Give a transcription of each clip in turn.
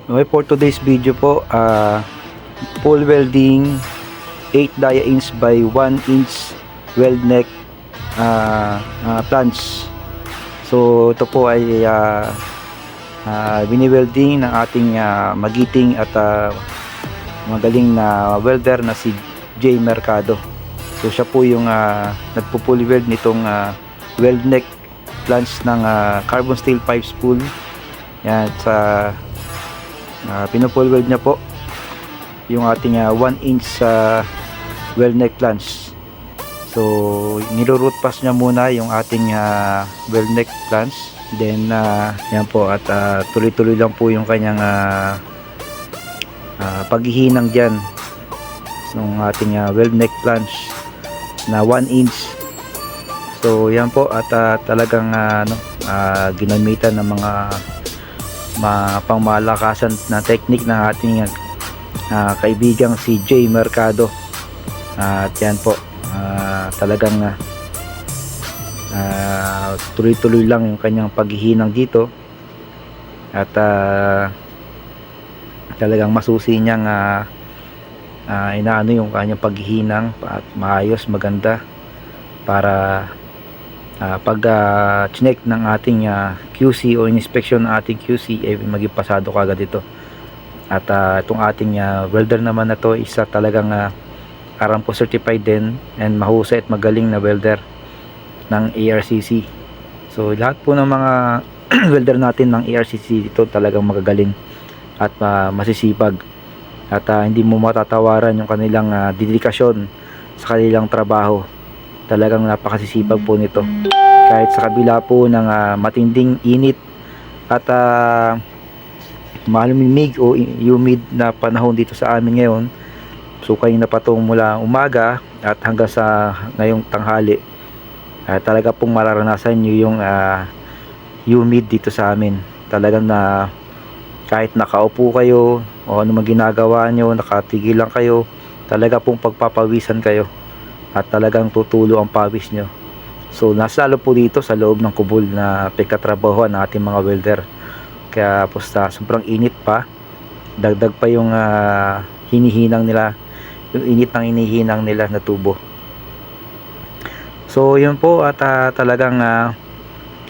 Okay, for today's video po, pole welding 8 dia inch by 1 inch weld neck planch. So ito po ay bini-welding ng ating magiting at magaling na welder na si Jay Mercado. So siya po yung nagpo-pull weld nitong weld neck planch ng carbon steel pipe spool. Yan, sa pinupull weld niya po yung ating 1 inch weld neck planch. So niro-root pass niya muna yung ating weld neck planch, then yan po, at tuloy-tuloy lang po yung kanyang paghihinang dyan ng ating weld neck planch na 1 inch. So yan po, at talagang ginamitan ng mga pangmalakasan na technique ng ating kaibigang si Jay Mercado. At yan po, talagang tuloy-tuloy lang yung kanyang paghihinang dito, at talagang masusi niyang inaano yung kanyang paghihinang at maayos, maganda, para pag check ng ating QC o inspection ng ating QC maging pasado kagad ito. At itong ating welder naman na to, isa talagang Aramco certified din and mahusay at magaling na welder ng ARCC. So lahat po ng mga welder natin ng ARCC ito talagang magagaling at masisipag, at hindi mo matatawaran yung kanilang dedikasyon sa kanilang trabaho. Talagang napakasisipag po nito, kahit sa kabila po ng matinding init at malamig o humid na panahon dito sa amin ngayon. So kayo na patong mula umaga at hanggang sa ngayong tanghali, talaga pong mararanasan nyo yung humid dito sa amin. Talagang na kahit nakaupo kayo o ano man ginagawa nyo, nakatigil lang kayo, talaga pong pagpapawisan kayo at talagang tutulo ang pawis nyo. So nasalo po dito sa loob ng kubol na pagkatrabaho ng ating mga welder. Kaya po sobrang init pa, dagdag pa yung hinihinang nila, yung init ng hinihinang nila na tubo. So yun po, at talagang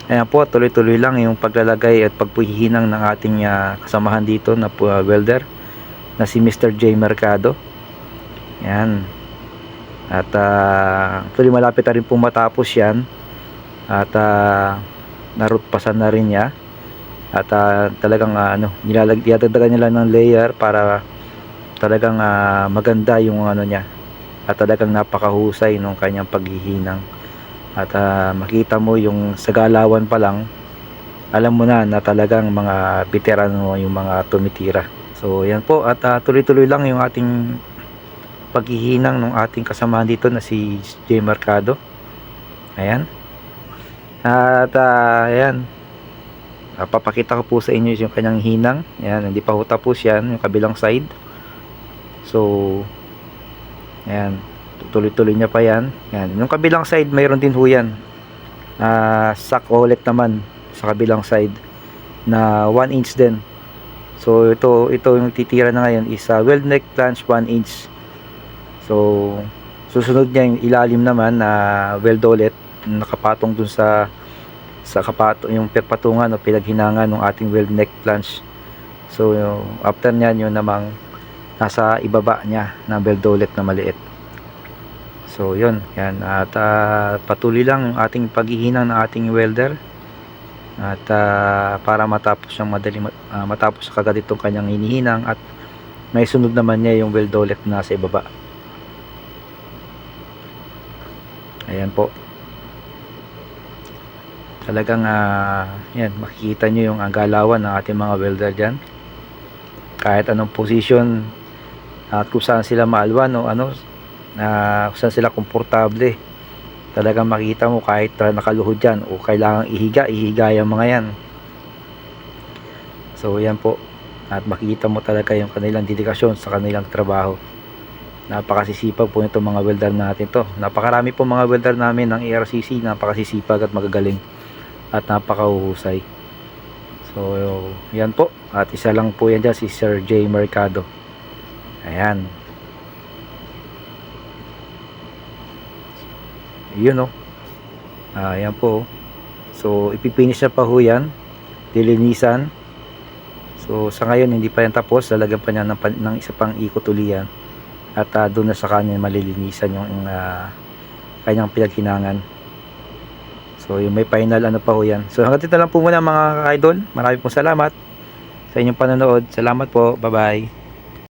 ayan po, tuloy-tuloy lang yung paglalagay at pagpuhihinang ng ating kasamahan dito na welder na si Mr. J Mercado. Yan. At actually malapit na rin pong matapos yan, at narutpasan na rin niya, at talagang nilalagyan nila ng layer para talagang maganda yung niya, at talagang napakahusay nung kanyang paghihinang. At makita mo yung sa galawan pa lang, alam mo na talagang mga veterano yung mga tumitira. So yan po, at tuloy-tuloy lang yung ating paghihinang ng ating kasamahan dito na si Jay Mercado. Ayan. At ayan, papakita ko po sa inyo yung kanyang hinang. Ayan, hindi pa ho tapos yan, yung kabilang side. So ayan, tuloy-tuloy niya pa yan. Ayan, yung kabilang side mayroon din ho yan, sack ulit naman sa kabilang side na 1 inch din. So ito yung titira na ngayon is weld neck planch 1 inch. So susunod niya yung ilalim naman na weld ulit, nakapatong dun sa yung patungan o pinaghinangan ng ating weld neck planch. So after niyan, yun namang nasa ibaba niya na weld ulit na maliit. So yun, yan, at patuloy lang yung ating paghihinang ng ating welder, at para matapos siyang matapos kagad itong kanyang hinihinang, at may sunod naman niya yung weld ulit na nasa ibaba. Ayan po, talagang yan, makikita nyo yung galawan ng ating mga welder dyan, kahit anong position at kung saan sila maalwan o kung saan sila komportable. Talagang makita mo kahit nakaluhod dyan o kailangang ihiga yung mga yan. So yan po, at makikita mo talaga yung kanilang dedikasyon sa kanilang trabaho. Napakasisipag po itong mga welder natin to. Napakarami po mga welder namin ng ARCC, napakasisipag at magagaling at napakahuhusay. So So yan po, at isa lang po yan dyan, si Sir J. Mercado. Ayan, yun ayan po. So ipipinish na pa ho yan, dilinisan. So sa ngayon hindi pa yan tapos, lalagyan pa niya ng isa pang ikot uli yan. At doon na sa kanya malilinisan yung kanyang pinaghinangan. So yung may final ano pa ho yan. So hanggang dito lang po muna mga idol. Maraming pong salamat sa inyong panonood. Salamat po, bye bye.